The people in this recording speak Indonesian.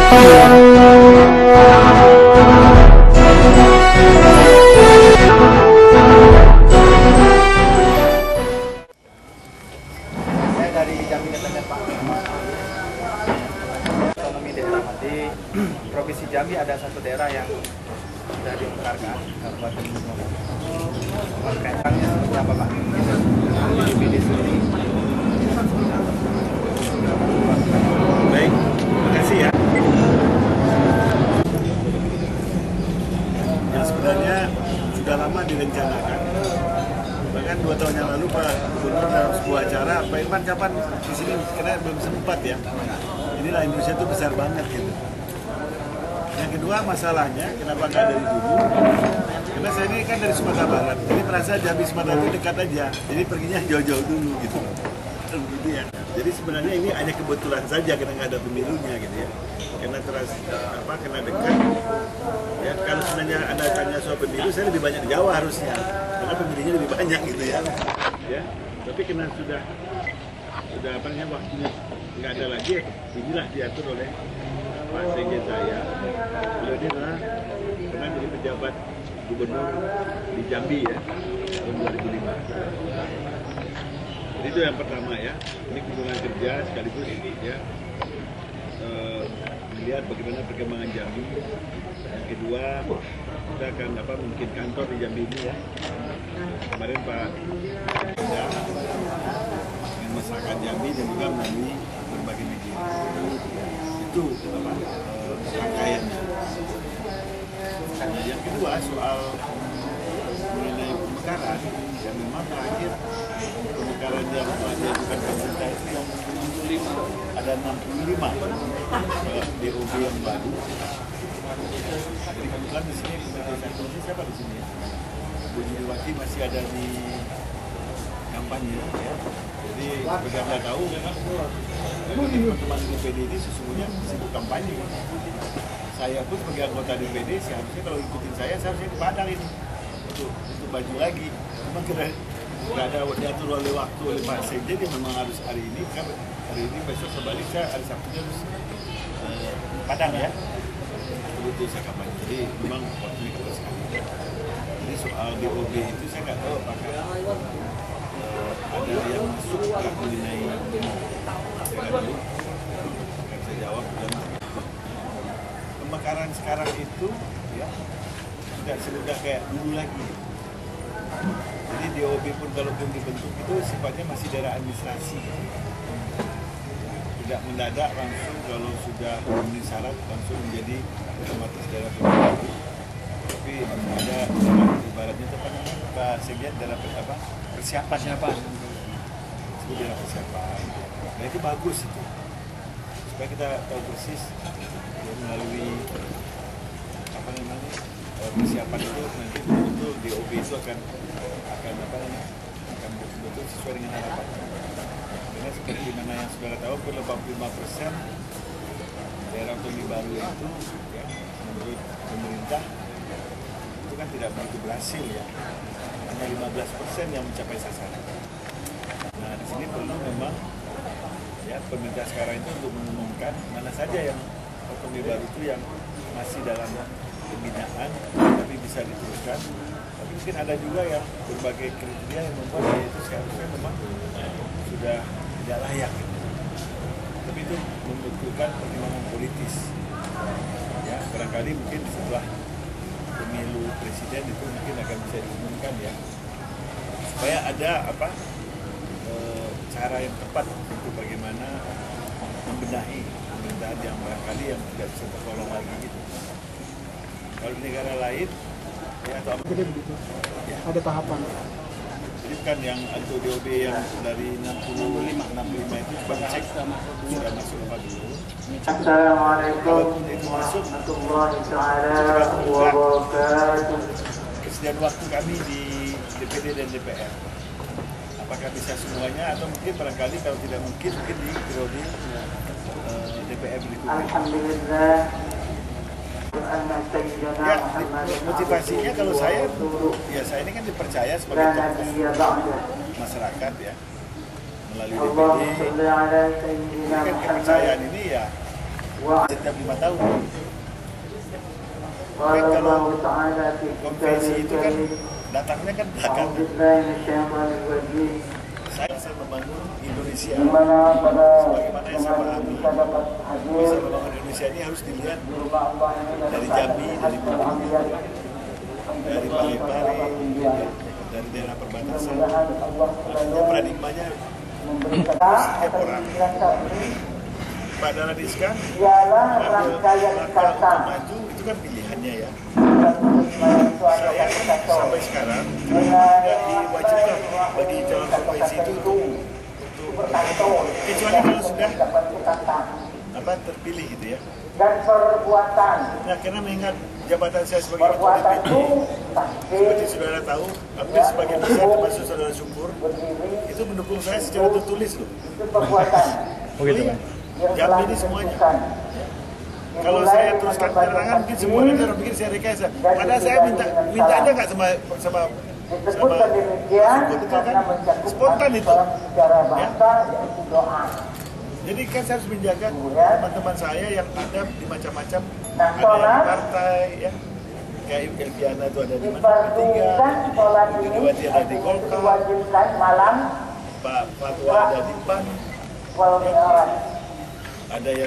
Dari Jambi Independen Pak. Otonomi daerah di Provinsi Jambi ada satu daerah yang sudah dimekarkan, Kabupaten Bungo. Kaitannya seperti apa Pak? DPD sendiri. Baik, terima kasih ya. Yang sebenarnya sudah lama direncanakan. Bahkan 2 tahun yang lalu Pak Gubernur dalam sebuah acara, Pak Irman kapan di sini karena belum sempat ya. Inilah Indonesia itu besar banget gitu. Yang kedua masalahnya kenapa nggak dari dulu? Karena saya ini kan dari Sumatera Barat, jadi merasa Jambi Sumatera itu dekat aja, jadi perginya jauh-jauh dulu gitu. Gitu ya. Jadi sebenarnya ini hanya kebetulan saja karena nggak ada pemilunya gitu ya. Karena karena dekat. Ya, kalau sebenarnya Anda tanya soal pemilu, saya lebih banyak di Jawa harusnya, karena pemilihnya lebih banyak gitu ya. Ya, tapi karena sudah apa namanya waktunya nggak ada lagi, inilah diatur oleh Pak Sekjen saya. Beliau ini pernah jadi pejabat gubernur di Jambi ya tahun 2005. Jadi itu yang pertama ya. Ini kunjungan kerja sekaligus ya. Melihat bagaimana perkembangan Jambi. Yang kedua, kita akan mungkin kantor di Jambi ini ya. Kemarin Pak dengan masyarakat Jambi dan juga melalui berbagai media. Itu rangkaiannya. Yang kedua soal mengenai pemekaran, yang memang terakhir pemekaran yang telah diajukan pemerintah itu yang 65, ada 65 DOB yang baru. Jadi kebetulan di sini pemerintah siapa di sini? Bu Juliwati masih ada di kampanye ya. Jadi sebagai Anda tahu memang teman-teman DPD ini sesungguhnya sibuk kampanye. Saya pun sebagai anggota DPD seharusnya kalau ikutin saya seharusnya di Padang ini untuk maju lagi. Memang nggak ada diatur oleh waktu oleh Pak Sekjen, dia memang harus hari ini kan hari ini besok sebalik saya hari Sabtunya harus Padang ya. Betul saya kampanye. Jadi memang waktunya ketat sekali. Jadi soal DOB itu saya nggak tahu apakah ada yang masuk ke mengenai saya dulu akan saya jawab dalam pemekaran sekarang itu ya tidak semudah kayak dulu lagi. Jadi DOB pun kalau belum dibentuk itu sifatnya masih daerah administrasi, tidak mendadak langsung kalau sudah memenuhi syarat langsung menjadi otomatis daerah pemerintahan. Tapi ada ibaratnya itu Pak Sekjen dalam persiapan itu dalam persiapan. Nah itu bagus itu supaya kita tahu persis ya, melalui persiapan itu nanti betul-betul DOB itu akan betul-betul sesuai dengan harapan. Karena seperti mana yang saudara tahu, 85% daerah otonomi baru itu ya, menurut pemerintah itu kan tidak begitu berhasil ya. Hanya 15% yang mencapai sasaran. Nah di sini perlu memang ya pemerintah sekarang itu untuk mengumumkan mana saja yang otonomi baru itu yang masih dalam pembinaan tapi bisa diteruskan. Tapi mungkin ada juga yang berbagai kriteria yang membuat itu seharusnya memang sudah tidak layak. Tapi itu membutuhkan pertimbangan politis. Ya, barangkali mungkin setelah pemilu presiden itu mungkin akan bisa diumumkan ya. Supaya ada cara yang tepat untuk bagaimana membenahi pemerintahan yang barangkali yang tidak bisa tertolong lagi gitu. Kalau di negara lain ya atau jadi begitu ya. Ada tahapan. Jadi kan yang untuk DOB yang dari 65 itu coba cek sudah masuk apa dulu. Assalamualaikum warahmatullahi wabarakatuh. Kesediaan waktu kami di DPD dan DPR. Apakah bisa semuanya atau mungkin barangkali kalau tidak mungkin di periode DPR berikutnya. Alhamdulillah. Ya, motivasinya kalau saya ini kan dipercaya sebagai tokoh masyarakat ya melalui DPD. Ini kan kepercayaan ini ya setiap 5 tahun. Kan kalau konvensi itu kan datangnya kan belakangan. Saya bisa membangun Indonesia sebagaimana yang saya pahami. Bisa membangun Indonesia ini harus dilihat dari Jambi, dari Bengkulu, dari Parepare, dari daerah perbatasan. Artinya paradigmanya setiap orang. Pak Dahlan Iskan untuk maju itu kan pilihannya ya. Saya sampai sekarang tidak diwajibkan bagi calon provinsi itu untuk kecuali kalau sudah terpilih gitu ya. Nah, karena mengingat jabatan saya sebagai ketua DPD, seperti saudara tahu, hampir sebagian besar termasuk saudara Syukur itu mendukung saya secara tertulis loh. Oh gitu kan? Jambi ini semuanya. Kalau saya teruskan keterangan mungkin semuanya orang pikir saya rekayasa. Padahal saya minta aja nggak sama Syukur itu kan spontan itu. Ya. Jadi kan saya harus menjaga teman-teman saya yang ada di macam-macam, ada yang partai ya. Kayak Elviana itu ada di mana? P3, Megawati ada di Golkar, Pak Fatwa ada di PAN, ya. Ada yang